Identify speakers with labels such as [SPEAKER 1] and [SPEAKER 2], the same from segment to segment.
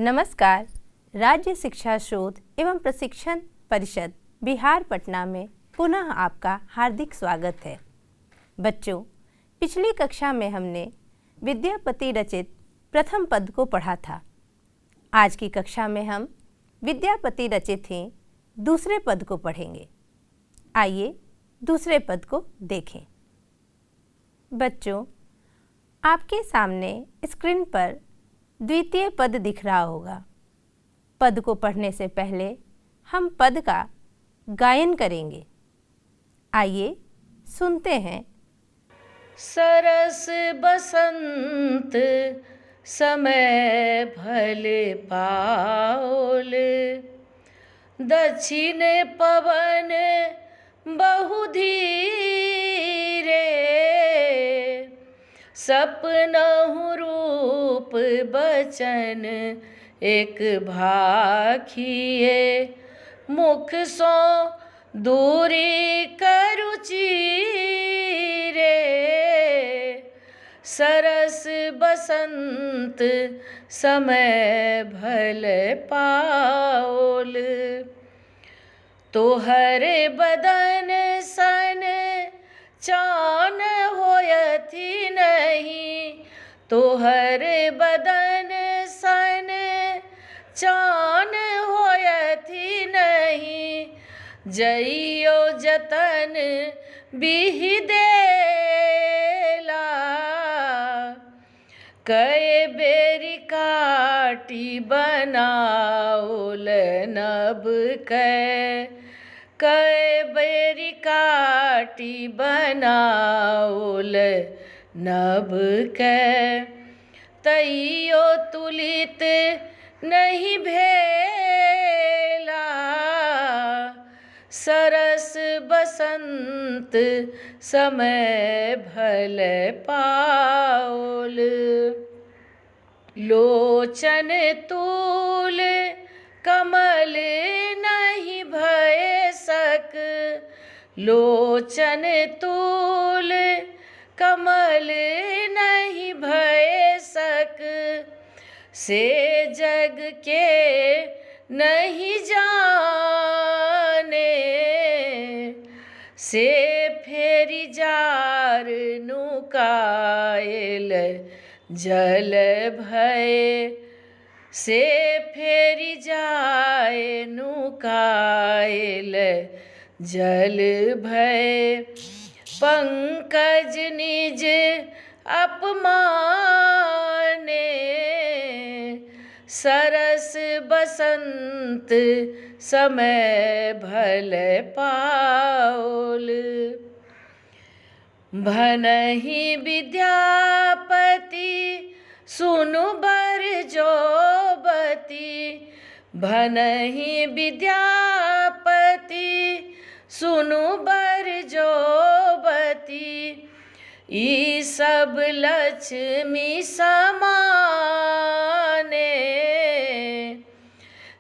[SPEAKER 1] नमस्कार। राज्य शिक्षा शोध एवं प्रशिक्षण परिषद बिहार पटना में पुनः आपका हार्दिक स्वागत है। बच्चों, पिछली कक्षा में हमने विद्यापति रचित प्रथम पद को पढ़ा था। आज की कक्षा में हम विद्यापति रचित ही दूसरे पद को पढ़ेंगे। आइए दूसरे पद को देखें। बच्चों, आपके सामने स्क्रीन पर द्वितीय पद दिख रहा होगा। पद को पढ़ने से पहले हम पद का गायन करेंगे। आइए सुनते हैं।
[SPEAKER 2] सरस बसंत समय भले पाओल, दक्षिण पवन बहु धीरे, सपनहु रूप बचन एक भाखिए, मुख सो दूरी करु चीरे। सरस बसंत समय भले पाओल, तोहर बदन सन चान होयथी नहीं, तोहर बदन सन चान होयथी नहीं, जइयो जतन बिहि देला, कए बेरी काटी बनाओल नभ कए बेरी काटी बनाओल नभ के, तइयो तुलित नहीं भेला, सरस बसंत समय भले पाओल। लोचन तूल कमल नहीं भय सक, लोचन तूल कमल नहीं भय सक, से जग के नहीं जाने, से फेरी जार नुकायल जल भय, से फेरी जाए नुकायल जल भय, पंकज निज अपमाने, सरस बसंत समय भले पाओल। भनहि विद्यापति सुनु बर जोबती, भनहि विद्यापति सुनु बर जोबती, ई सब लक्ष्मी समाने,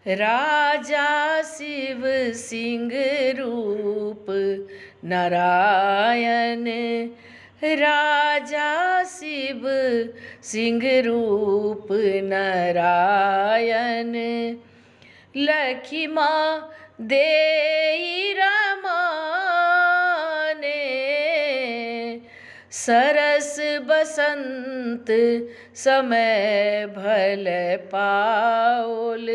[SPEAKER 2] राजा शिव सिंह रूप नारायण, राजा शिव सिंह रूप नारायण, लखिमा देई रमाने, सरस बसंत समय भले पाओल,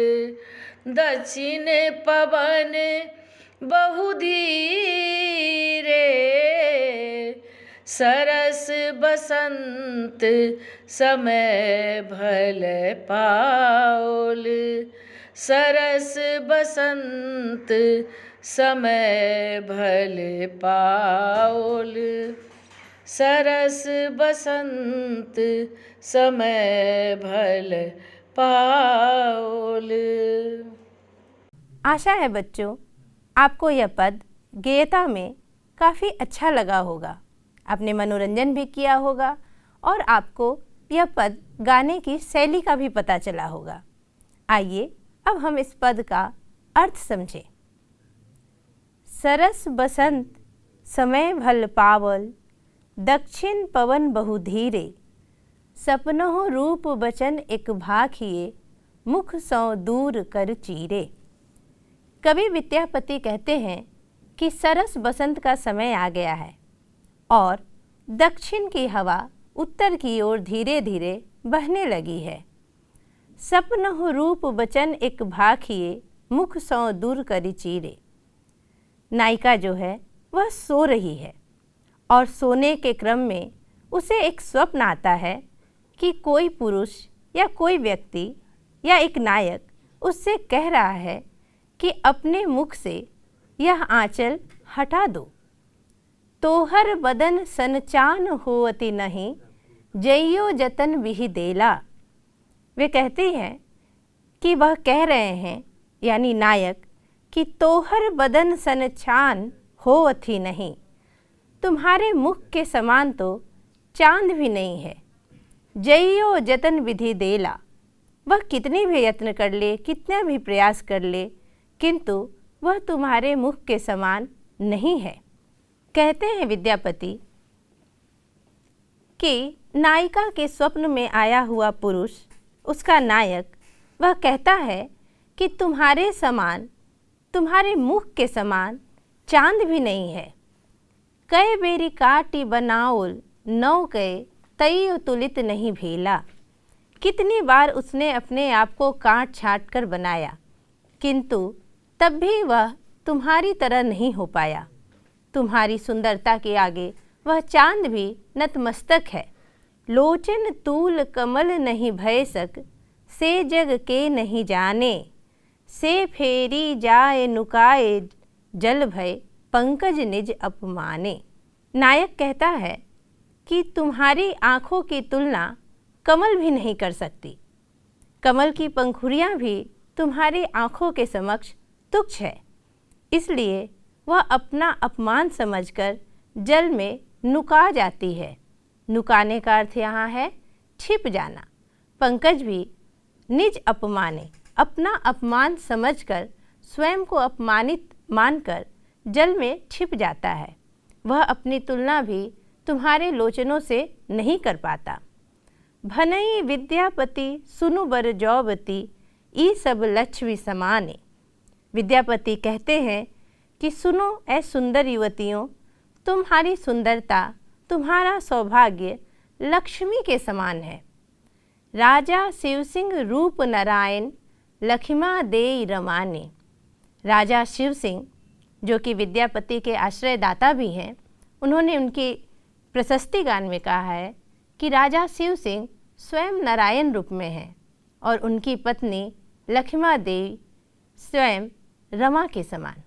[SPEAKER 2] दक्षिण पवन बहु धीरे, सरस बसंत समय भले पाओल, सरस बसंत समय भले पाओल, सरस बसंत समय भले पाओल।
[SPEAKER 1] आशा है बच्चों, आपको यह पद गेयता में काफ़ी अच्छा लगा होगा। आपने मनोरंजन भी किया होगा और आपको यह पद गाने की शैली का भी पता चला होगा। आइए अब हम इस पद का अर्थ समझें। सरस बसंत समय भल पावल, दक्षिण पवन बहु धीरे, सपनहु रूप बचन एक भाखिए, मुख सौ दूर कर चीरे। कवि विद्यापति कहते हैं कि सरस बसंत का समय आ गया है और दक्षिण की हवा उत्तर की ओर धीरे धीरे बहने लगी है। सपनहु रूप बचन एक भाखिए, मुख सौ दूर करी चीरे। नायिका जो है वह सो रही है और सोने के क्रम में उसे एक स्वप्न आता है कि कोई पुरुष या कोई व्यक्ति या एक नायक उससे कह रहा है कि अपने मुख से यह आंचल हटा दो। तोहर बदन सनचान होअति नहीं, जइयो जतन विहि देला। वे कहती हैं कि वह कह रहे हैं यानी नायक कि तोहर बदन सनचान होअति नहीं, तुम्हारे मुख के समान तो चांद भी नहीं है। जइयो जतन विधि देला, वह कितने भी यत्न कर ले, कितना भी प्रयास कर ले, किंतु वह तुम्हारे मुख के समान नहीं है। कहते हैं विद्यापति कि नायिका के स्वप्न में आया हुआ पुरुष, उसका नायक, वह कहता है कि तुम्हारे समान, तुम्हारे मुख के समान चांद भी नहीं है। कई बेरी काटी बनाओल, नौ कई तई तुलित नहीं भेला। कितनी बार उसने अपने आप को काट छाट कर बनाया, किंतु तब भी वह तुम्हारी तरह नहीं हो पाया। तुम्हारी सुंदरता के आगे वह चांद भी नतमस्तक है। लोचन तूल कमल नहीं भय सक, से जग के नहीं जाने। से फेरी जाए नुकाए जल भय, पंकज निज अपमाने। नायक कहता है कि तुम्हारी आँखों की तुलना कमल भी नहीं कर सकती। कमल की पंखुड़ियाँ भी तुम्हारी आँखों के समक्ष तुच्छ है। इसलिए वह अपना अपमान समझकर जल में नुका जाती है। नुकाने का अर्थ यहाँ है छिप जाना। पंकज भी निज अपमाने, अपना अपमान समझकर स्वयं को अपमानित मानकर जल में छिप जाता है। वह अपनी तुलना भी तुम्हारे लोचनों से नहीं कर पाता। भनई विद्यापति सुनु बर जौबती, ई सब लक्ष्मी समाने। विद्यापति कहते हैं कि सुनो ऐ सुंदर युवतियों, तुम्हारी सुंदरता, तुम्हारा सौभाग्य लक्ष्मी के समान है। राजा शिवसिंह रूप नारायण, लखिमा देई रमाने। राजा शिव सिंह जो कि विद्यापति के आश्रयदाता भी हैं, उन्होंने उनकी प्रशस्ति गान में कहा है कि राजा शिव सिंह स्वयं नारायण रूप में हैं और उनकी पत्नी लखिमा देवी स्वयं रमा के समान।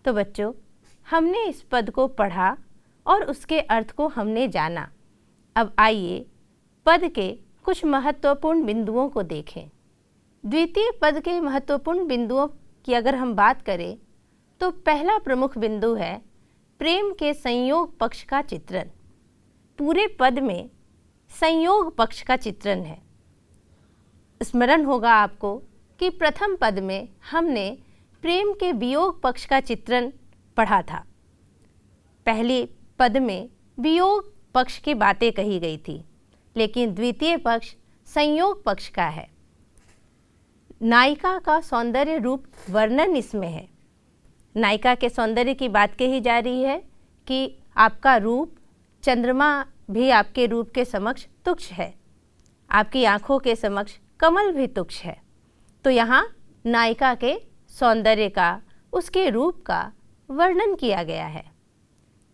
[SPEAKER 1] तो बच्चों, हमने इस पद को पढ़ा और उसके अर्थ को हमने जाना। अब आइए पद के कुछ महत्वपूर्ण बिंदुओं को देखें। द्वितीय पद के महत्वपूर्ण बिंदुओं की अगर हम बात करें तो पहला प्रमुख बिंदु है प्रेम के संयोग पक्ष का चित्रण। पूरे पद में संयोग पक्ष का चित्रण है। स्मरण होगा आपको कि प्रथम पद में हमने प्रेम के वियोग पक्ष का चित्रण पढ़ा था। पहले पद में वियोग पक्ष की बातें कही गई थी, लेकिन द्वितीय पक्ष संयोग पक्ष का है। नायिका का सौंदर्य रूप वर्णन इसमें है। नायिका के सौंदर्य की बात कही जा रही है कि आपका रूप, चंद्रमा भी आपके रूप के समक्ष तुच्छ है, आपकी आँखों के समक्ष कमल भी तुच्छ है। तो यहाँ नायिका के सौंदर्य का, उसके रूप का वर्णन किया गया है।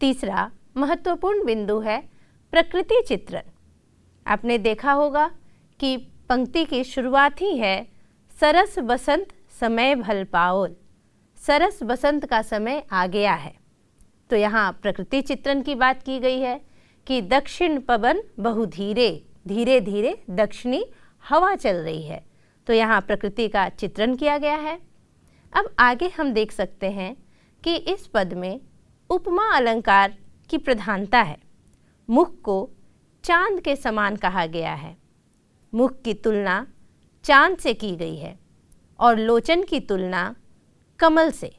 [SPEAKER 1] तीसरा महत्वपूर्ण बिंदु है प्रकृति चित्रण। आपने देखा होगा कि पंक्ति की शुरुआत ही है सरस बसंत समय भल पाओल। सरस बसंत का समय आ गया है। तो यहाँ प्रकृति चित्रण की बात की गई है कि दक्षिण पवन बहु धीरे, धीरे धीरे दक्षिणी हवा चल रही है। तो यहाँ प्रकृति का चित्रण किया गया है। अब आगे हम देख सकते हैं कि इस पद में उपमा अलंकार की प्रधानता है। मुख को चांद के समान कहा गया है। मुख की तुलना चांद से की गई है और लोचन की तुलना कमल से।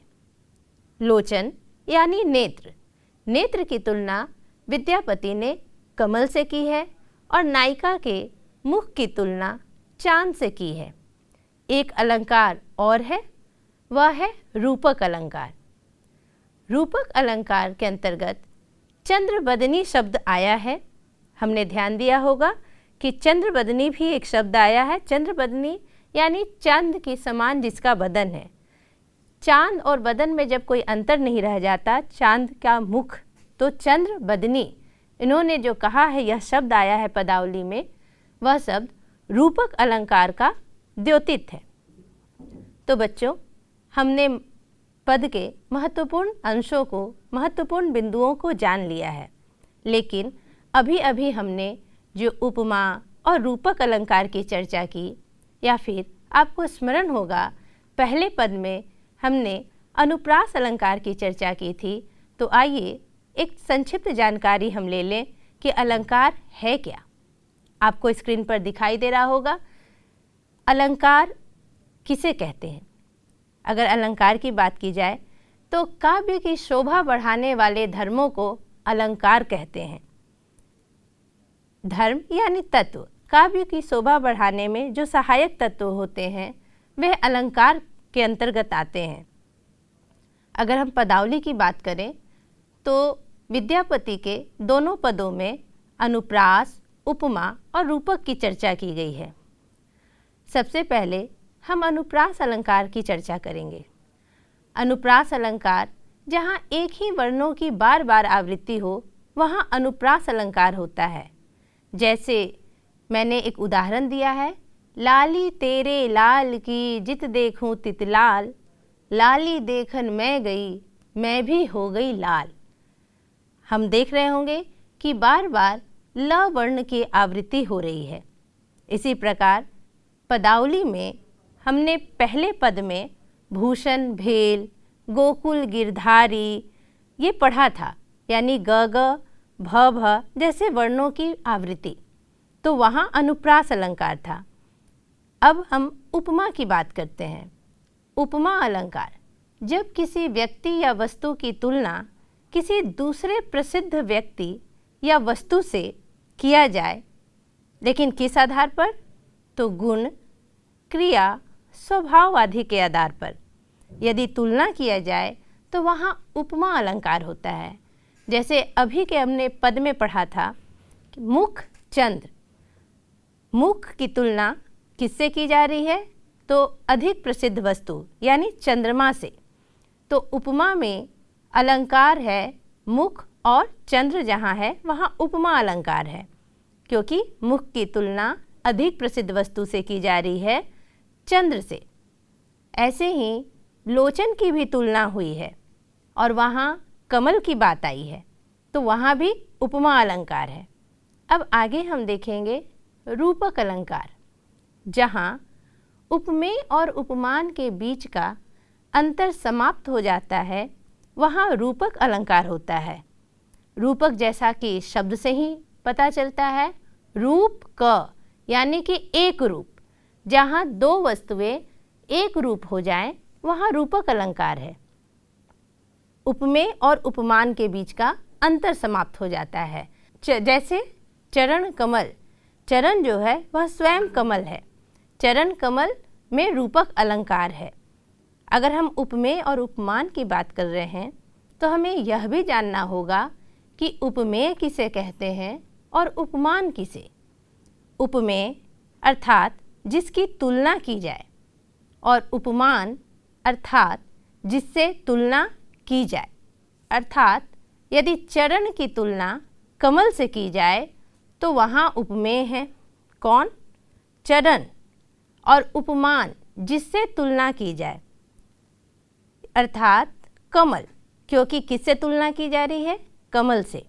[SPEAKER 1] लोचन यानी नेत्र, नेत्र की तुलना विद्यापति ने कमल से की है और नायिका के मुख की तुलना चांद से की है। एक अलंकार और है, वह है रूपक अलंकार। रूपक अलंकार के अंतर्गत चंद्रबदनी शब्द आया है। हमने ध्यान दिया होगा कि चंद्रबदनी भी एक शब्द आया है। चंद्रबदनी यानी चांद के समान जिसका बदन है। चांद और बदन में जब कोई अंतर नहीं रह जाता, चांद का मुख, तो चंद्रबदनी इन्होंने जो कहा है, यह शब्द आया है पदावली में, वह शब्द रूपक अलंकार का द्योतित है। तो बच्चों, हमने पद के महत्वपूर्ण अंशों को, महत्वपूर्ण बिंदुओं को जान लिया है, लेकिन अभी अभी हमने जो उपमा और रूपक अलंकार की चर्चा की, या फिर आपको स्मरण होगा पहले पद में हमने अनुप्रास अलंकार की चर्चा की थी। तो आइए एक संक्षिप्त जानकारी हम ले लें कि अलंकार है क्या। आपको स्क्रीन पर दिखाई दे रहा होगा, अलंकार किसे कहते हैं। अगर अलंकार की बात की जाए तो काव्य की शोभा बढ़ाने वाले धर्मों को अलंकार कहते हैं। धर्म यानी तत्व, काव्य की शोभा बढ़ाने में जो सहायक तत्व होते हैं वे अलंकार के अंतर्गत आते हैं। अगर हम पदावली की बात करें तो विद्यापति के दोनों पदों में अनुप्रास, उपमा और रूपक की चर्चा की गई है। सबसे पहले हम अनुप्रास अलंकार की चर्चा करेंगे। अनुप्रास अलंकार, जहाँ एक ही वर्णों की बार बार आवृत्ति हो, वहाँ अनुप्रास अलंकार होता है। जैसे मैंने एक उदाहरण दिया है, लाली तेरे लाल की जित देखूं तित लाल, लाली देखन मैं गई मैं भी हो गई लाल। हम देख रहे होंगे कि बार बार ल वर्ण की आवृत्ति हो रही है। इसी प्रकार पदावली में हमने पहले पद में भूषण, भेल, गोकुल, गिरधारी ये पढ़ा था, यानी ग ग, भ भ जैसे वर्णों की आवृत्ति, तो वहाँ अनुप्रास अलंकार था। अब हम उपमा की बात करते हैं। उपमा अलंकार, जब किसी व्यक्ति या वस्तु की तुलना किसी दूसरे प्रसिद्ध व्यक्ति या वस्तु से किया जाए, लेकिन किस आधार पर? तो गुण, क्रिया, स्वभाव आदि के आधार पर यदि तुलना किया जाए तो वहाँ उपमा अलंकार होता है। जैसे अभी के हमने पद में पढ़ा था कि मुख, चंद्र, मुख की तुलना किससे की जा रही है? तो अधिक प्रसिद्ध वस्तु यानी चंद्रमा से। तो उपमा में अलंकार है मुख, और चंद्र जहाँ है वहाँ उपमा अलंकार है, क्योंकि मुख की तुलना अधिक प्रसिद्ध वस्तु से की जा रही है, चंद्र से। ऐसे ही लोचन की भी तुलना हुई है और वहाँ कमल की बात आई है, तो वहाँ भी उपमा अलंकार है। अब आगे हम देखेंगे रूपक अलंकार, जहाँ उपमेय और उपमान के बीच का अंतर समाप्त हो जाता है, वहाँ रूपक अलंकार होता है। रूपक जैसा कि शब्द से ही पता चलता है, रूप क यानी कि एक रूप, जहाँ दो वस्तुएं एक रूप हो जाएं, वहाँ रूपक अलंकार है। उपमेय और उपमान के बीच का अंतर समाप्त हो जाता है। जैसे चरण कमल, चरण जो है वह स्वयं कमल है, चरण कमल में रूपक अलंकार है। अगर हम उपमेय और उपमान की बात कर रहे हैं तो हमें यह भी जानना होगा कि उपमेय किसे कहते हैं और उपमान किसे। उपमेय अर्थात जिसकी तुलना की जाए, और उपमान अर्थात जिससे तुलना की जाए। अर्थात यदि चरण की तुलना कमल से की जाए तो वहाँ उपमेय है कौन? चरण। और उपमान जिससे तुलना की जाए अर्थात कमल, क्योंकि किससे तुलना की जा रही है? कमल से।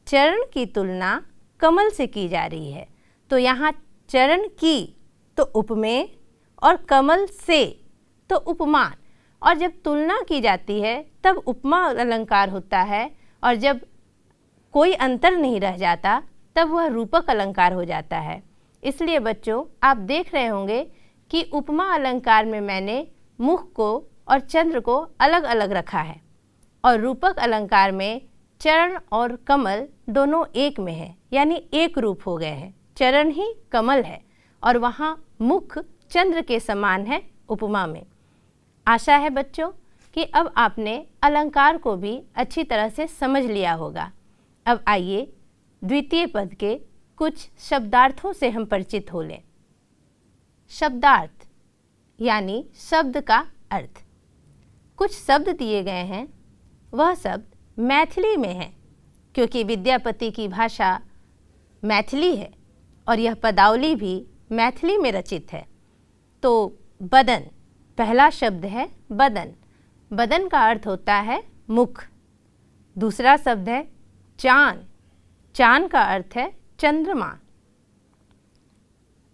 [SPEAKER 1] चरण की तुलना कमल से की जा रही है, तो यहाँ चरण की तो उपमेय और कमल से तो उपमान। और जब तुलना की जाती है तब उपमा अलंकार होता है, और जब कोई अंतर नहीं रह जाता तब वह रूपक अलंकार हो जाता है। इसलिए बच्चों, आप देख रहे होंगे कि उपमा अलंकार में मैंने मुख को और चंद्र को अलग अलग रखा है, और रूपक अलंकार में चरण और कमल दोनों एक में है, यानी एक रूप हो गए हैं। चरण ही कमल है और वहाँ मुख चंद्र के समान है उपमा में। आशा है बच्चों कि अब आपने अलंकार को भी अच्छी तरह से समझ लिया होगा। अब आइए द्वितीय पद के कुछ शब्दार्थों से हम परिचित हो लें। शब्दार्थ यानी शब्द का अर्थ। कुछ शब्द दिए गए हैं, वह शब्द मैथिली में हैं क्योंकि विद्यापति की भाषा मैथिली है और यह पदावली भी मैथिली में रचित है। तो बदन, पहला शब्द है बदन। बदन का अर्थ होता है मुख। दूसरा शब्द है चान। चान का अर्थ है चंद्रमा।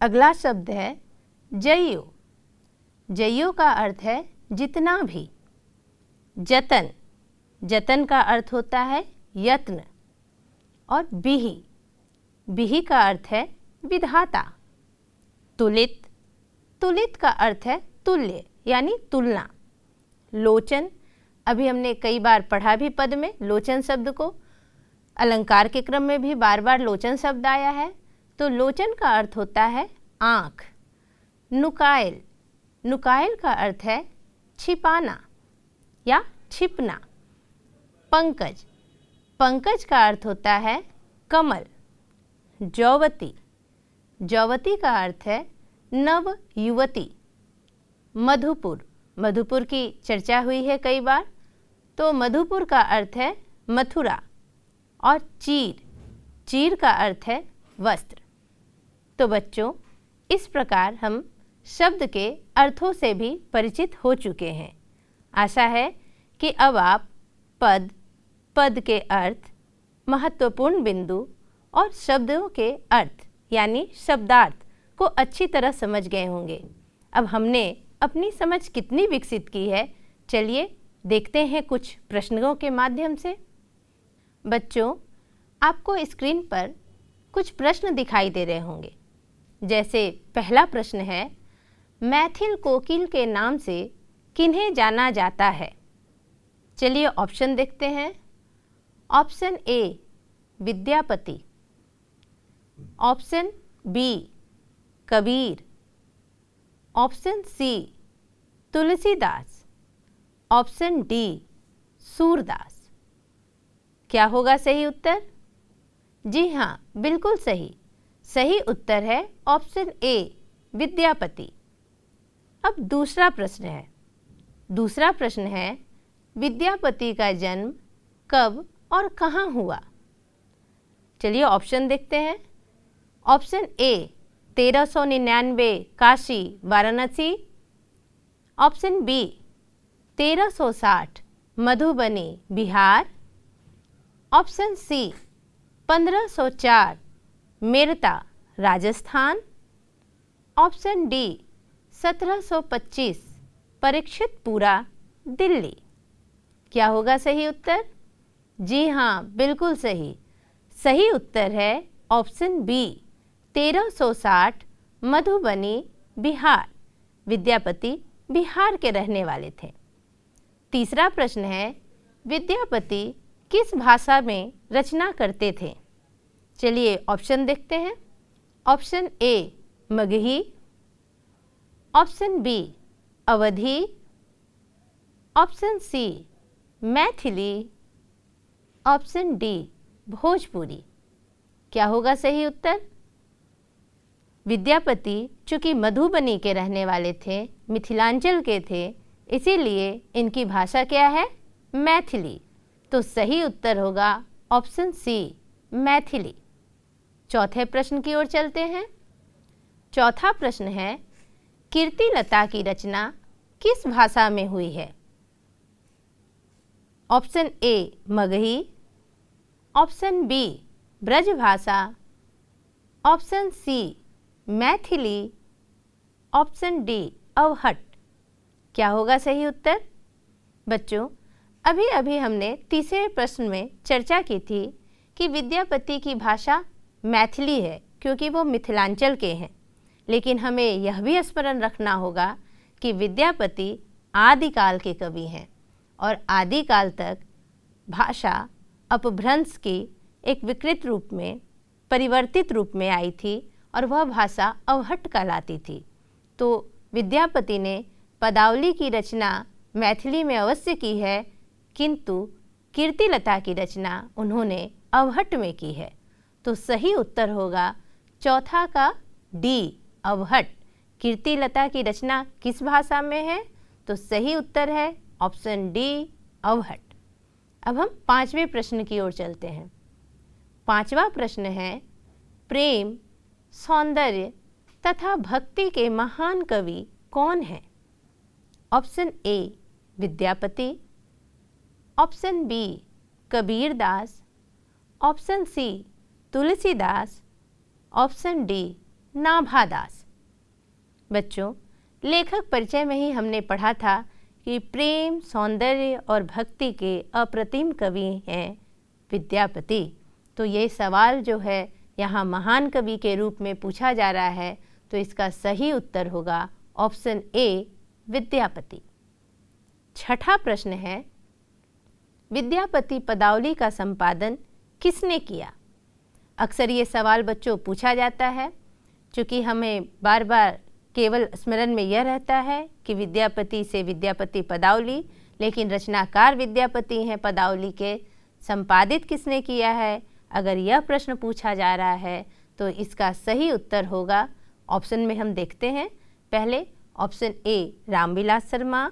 [SPEAKER 1] अगला शब्द है जय्यो। जय्यो का अर्थ है जितना भी। जतन, जतन का अर्थ होता है यत्न। और बिहि, बिहि का अर्थ है विधाता। तुलित, तुलित का अर्थ है तुल्य यानी तुलना। लोचन, अभी हमने कई बार पढ़ा भी पद में लोचन शब्द को। अलंकार के क्रम में भी बार बार लोचन शब्द आया है। तो लोचन का अर्थ होता है आँख। नुकायल, नुकायल का अर्थ है छिपाना या छिपना। पंकज, पंकज का अर्थ होता है कमल। जौवती, जौवती का अर्थ है नव युवती। मधुपुर, मधुपुर की चर्चा हुई है कई बार, तो मधुपुर का अर्थ है मथुरा। और चीर, चीर का अर्थ है वस्त्र। तो बच्चों, इस प्रकार हम शब्द के अर्थों से भी परिचित हो चुके हैं। आशा है कि अब आप पद, पद के अर्थ, महत्वपूर्ण बिंदु और शब्दों के अर्थ यानी शब्दार्थ को अच्छी तरह समझ गए होंगे। अब हमने अपनी समझ कितनी विकसित की है, चलिए देखते हैं कुछ प्रश्नों के माध्यम से। बच्चों, आपको स्क्रीन पर कुछ प्रश्न दिखाई दे रहे होंगे। जैसे पहला प्रश्न है, मैथिल कोकिल के नाम से किन्हें जाना जाता है? चलिए ऑप्शन देखते हैं। Option A Vidyapati, option B Kabir, option C Tulsidas, option D Surdas. क्या होगा सही उत्तर? जी हाँ, बिल्कुल सही। सही उत्तर है ऑप्शन ए विद्यापति। अब दूसरा प्रश्न है। दूसरा प्रश्न है, विद्यापति का जन्म कब और कहाँ हुआ? चलिए ऑप्शन देखते हैं। Option A 1399 Kashi Varanasi, option B 1360 Madhubani Bihar, option C 1504 Merta Rajasthan, option D 1725 Parikshitpura Delhi. क्या होगा सही उत्तर? जी हाँ, बिल्कुल सही। सही उत्तर है ऑप्शन बी 1360 मधुबनी बिहार। विद्यापति बिहार के रहने वाले थे। तीसरा प्रश्न है, विद्यापति किस भाषा में रचना करते थे? चलिए ऑप्शन देखते हैं। Option A Magahi, option B Awadhi, option C Maithili, option D Bhojpuri. क्या होगा सही उत्तर? विद्यापति चूँकि मधुबनी के रहने वाले थे, मिथिलांचल के थे, इसीलिए इनकी भाषा क्या है? मैथिली। तो सही उत्तर होगा ऑप्शन सी मैथिली। चौथे प्रश्न की ओर चलते हैं। चौथा प्रश्न है, कीर्तिलता की रचना किस भाषा में हुई है? Option A Magahi, option B Brajbhasha, option C Maithili, option D Avahatt. क्या होगा सही उत्तर? बच्चों, अभी अभी हमने तीसरे प्रश्न में चर्चा की थी कि विद्यापति की भाषा मैथिली है क्योंकि वो मिथिलांचल के हैं। लेकिन हमें यह भी स्मरण रखना होगा कि विद्यापति आदिकाल के कवि हैं और आदिकाल तक भाषा अपभ्रंश की एक विकृत रूप में, परिवर्तित रूप में आई थी और वह भाषा अवहट कहलाती थी। तो विद्यापति ने पदावली की रचना मैथिली में अवश्य की है, किंतु कीर्तिलता की रचना उन्होंने अवहट में की है। तो सही उत्तर होगा चौथा का डी, अवहट। कीर्तिलता की रचना किस भाषा में है? तो सही उत्तर है ऑप्शन डी, अवहट। अब हम 5वें प्रश्न की ओर चलते हैं। 5वां प्रश्न है, प्रेम, सौंदर्य तथा भक्ति के महान कवि कौन हैं? Option A Vidyapati, option B Kabirdas, option C Tulsidas, option D Nabhadas. बच्चों, लेखक परिचय में ही हमने पढ़ा था कि प्रेम, सौंदर्य और भक्ति के अप्रतिम कवि हैं विद्यापति। तो ये सवाल जो है यहाँ महान कवि के रूप में पूछा जा रहा है, तो इसका सही उत्तर होगा ऑप्शन ए, विद्यापति। 6ठा प्रश्न है, विद्यापति पदावली का संपादन किसने किया? अक्सर ये सवाल बच्चों पूछा जाता है, क्योंकि हमें बार बार केवल स्मरण में यह रहता है कि विद्यापति से विद्यापति पदावली, लेकिन रचनाकार विद्यापति हैं पदावली के, संपादित किसने किया है? अगर यह प्रश्न पूछा जा रहा है तो इसका सही उत्तर होगा, ऑप्शन में हम देखते हैं। पहले option A Ramvilas Sharma,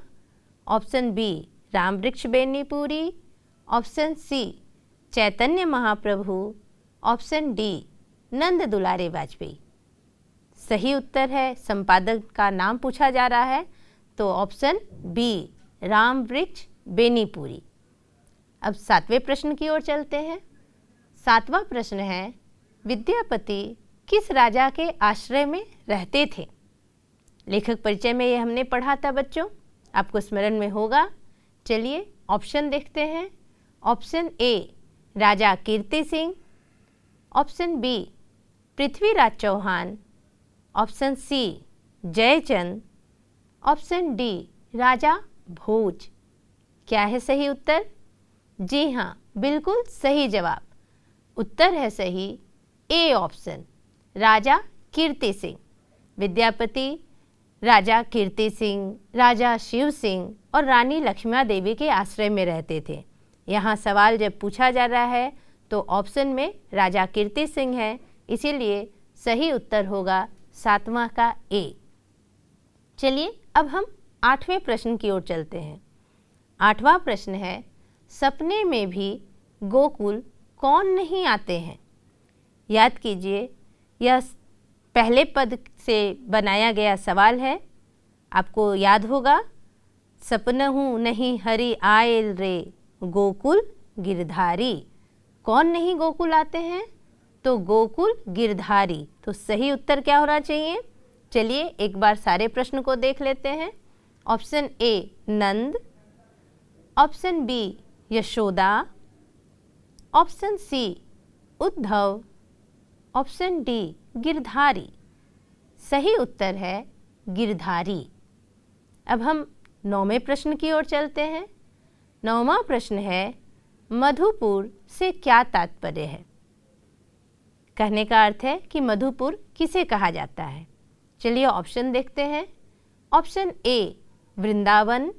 [SPEAKER 1] option B Ramvriksh Benipuri, option C Chaitanya Mahaprabhu, option D Nand Dulare Vajpeyi. सही उत्तर है, संपादक का नाम पूछा जा रहा है, तो ऑप्शन बी रामवृक्ष बेनीपुरी। अब 7वें प्रश्न की ओर चलते हैं। 7वां प्रश्न है, विद्यापति किस राजा के आश्रय में रहते थे? लेखक परिचय में ये हमने पढ़ा था बच्चों, आपको स्मरण में होगा। चलिए ऑप्शन देखते हैं। Option A Raja Kirti Singh, option B Prithviraj Chauhan, option C Jaichand, option D Raja Bhoj. क्या है सही उत्तर? जी हाँ, बिल्कुल सही जवाब। उत्तर है सही ए ऑप्शन, राजा कीर्ति सिंह। विद्यापति राजा कीर्ति सिंह, राजा शिव सिंह और रानी लक्ष्मी देवी के आश्रय में रहते थे। यहाँ सवाल जब पूछा जा रहा है तो ऑप्शन में राजा कीर्ति सिंह है, इसीलिए सही उत्तर होगा 7वां का ए। चलिए अब हम 8वें प्रश्न की ओर चलते हैं। 8वां प्रश्न है, सपने में भी गोकुल कौन नहीं आते हैं? याद कीजिए, यह पहले पद से बनाया गया सवाल है। आपको याद होगा, सपनहु नहीं हरि आयल रे गोकुल गिरधारी। कौन नहीं गोकुल आते हैं? तो गोकुल गिरधारी। तो सही उत्तर क्या होना चाहिए? चलिए एक बार सारे प्रश्न को देख लेते हैं। Option A Nand, option B Yashoda, option C Uddhav, option D Girdhari. सही उत्तर है गिरधारी। अब हम 9वें प्रश्न की ओर चलते हैं। 9वां प्रश्न है, मधुपुर से क्या तात्पर्य है? कहने का अर्थ है कि मधुपुर किसे कहा जाता है। चलिए ऑप्शन देखते हैं। Option A Vrindavan,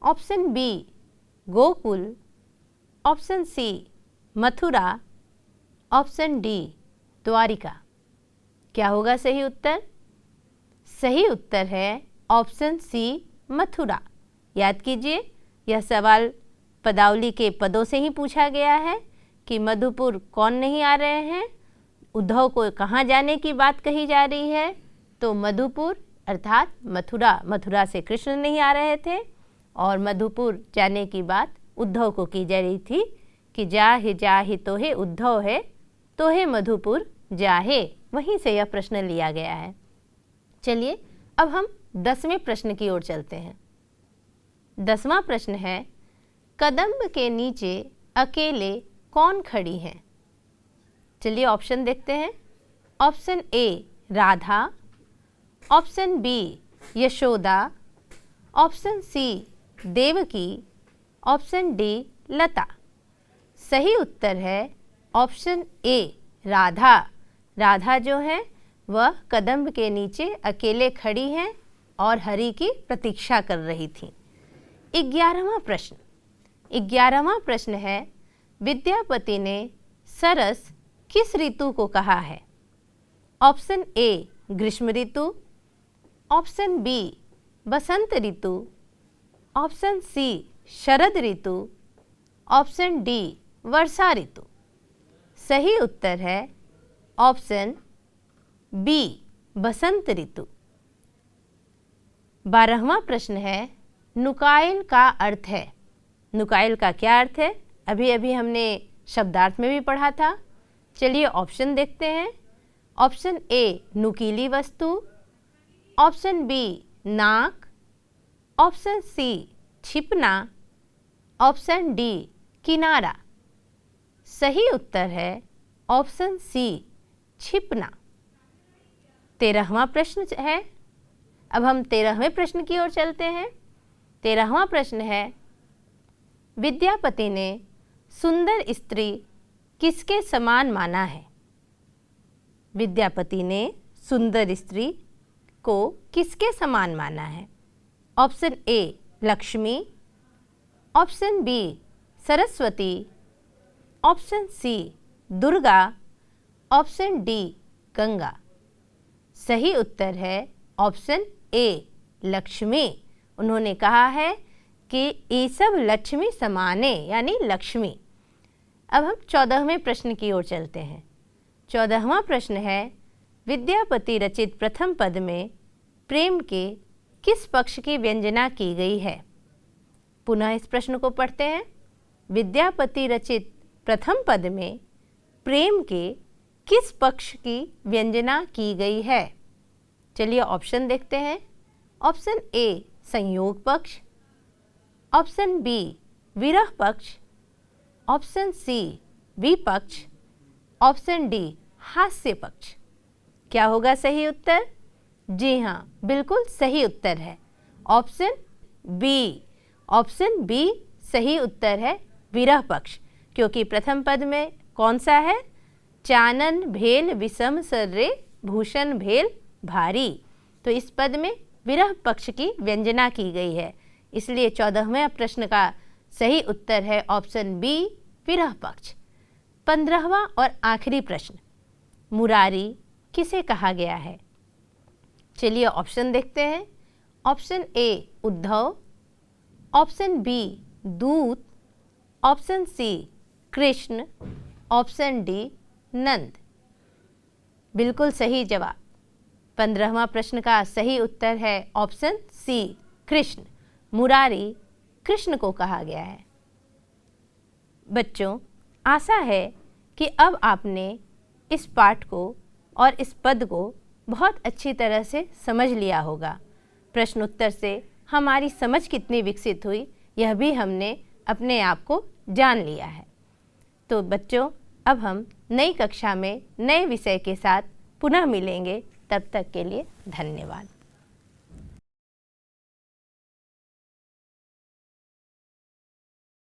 [SPEAKER 1] option B Gokul, option C Mathura, option D Dwarka. क्या होगा सही उत्तर? सही उत्तर है ऑप्शन सी मथुरा। याद कीजिए, यह सवाल पदावली के पदों से ही पूछा गया है कि मधुपुर कौन नहीं आ रहे हैं, उद्धव को कहाँ जाने की बात कही जा रही है, तो मधुपुर अर्थात मथुरा। मथुरा से कृष्ण नहीं आ रहे थे और मधुपुर जाने की बात उद्धव को की जा रही थी कि जाहि तोहे उद्धव है, तोहे मधुपुर जाहे। वहीं से यह प्रश्न लिया गया है। चलिए अब हम 10वें प्रश्न की ओर चलते हैं। 10वां प्रश्न है, कदम्ब के नीचे अकेले कौन खड़ी हैं? चलिए ऑप्शन देखते हैं। Option A Radha, option B Yashoda, option C Devki, option D Lata. सही उत्तर है ऑप्शन ए राधा। राधा जो है वह कदम्ब के नीचे अकेले खड़ी हैं और हरि की प्रतीक्षा कर रही थी। 11वां प्रश्न है, विद्यापति ने सरस किस ऋतु को कहा है? ऑप्शन ए ग्रीष्म ऋतु, ऑप्शन बी बसंत ऋतु, ऑप्शन सी शरद ऋतु, ऑप्शन डी वर्षा ऋतु। सही उत्तर है ऑप्शन बी बसंत ऋतु। 12वां प्रश्न है, नुकायल का अर्थ है। नुकायल का क्या अर्थ है? अभी अभी हमने शब्दार्थ में भी पढ़ा था। चलिए ऑप्शन देखते हैं। ऑप्शन ए नुकीली वस्तु, ऑप्शन बी नाक, ऑप्शन सी छिपना, ऑप्शन डी किनारा। सही उत्तर है ऑप्शन सी छिपना। 13वां प्रश्न है। अब हम 13वें प्रश्न की ओर चलते हैं। 13वां प्रश्न है, विद्यापति ने सुंदर स्त्री किसके समान माना है? विद्यापति ने सुंदर स्त्री को किसके समान माना है? Option A Lakshmi, option B Saraswati, option C Durga, option D Ganga. सही उत्तर है ऑप्शन ए लक्ष्मी। उन्होंने कहा है कि ये सब लक्ष्मी समाने, यानी लक्ष्मी। अब हम 14वें प्रश्न की ओर चलते हैं। 14वां प्रश्न है, विद्यापति रचित प्रथम पद में प्रेम के किस पक्ष की व्यंजना की गई है? पुनः इस प्रश्न को पढ़ते हैं। विद्यापति रचित प्रथम पद में प्रेम के किस पक्ष की व्यंजना की गई है? चलिए ऑप्शन देखते हैं। ऑप्शन ए संयोग पक्ष, ऑप्शन बी विरह पक्ष, ऑप्शन सी विपक्ष, ऑप्शन डी हास्य पक्ष। क्या होगा सही उत्तर? जी हाँ, बिल्कुल सही उत्तर है ऑप्शन बी। ऑप्शन बी सही उत्तर है विरह पक्ष, क्योंकि प्रथम पद में कौन सा है? चानन भेल विषम सर्रे भूषण भेल भारी। तो इस पद में विरह पक्ष की व्यंजना की गई है, इसलिए 14वें प्रश्न का सही उत्तर है ऑप्शन बी विरह पक्ष। 15वां और आखिरी प्रश्न, मुरारी किसे कहा गया है? चलिए ऑप्शन देखते हैं। Option A Uddhav, option B दूत, option C Krishna, option D Nand. बिल्कुल सही जवाब। 15वां प्रश्न का सही उत्तर है ऑप्शन सी कृष्ण। मुरारी कृष्ण को कहा गया है। बच्चों, आशा है कि अब आपने इस पाठ को और इस पद को बहुत अच्छी तरह से समझ लिया होगा। प्रश्नोत्तर से हमारी समझ कितनी विकसित हुई, यह भी हमने अपने आप को जान लिया है। तो बच्चों, अब हम नई कक्षा में नए विषय के साथ पुनः मिलेंगे। तब तक के लिए धन्यवाद।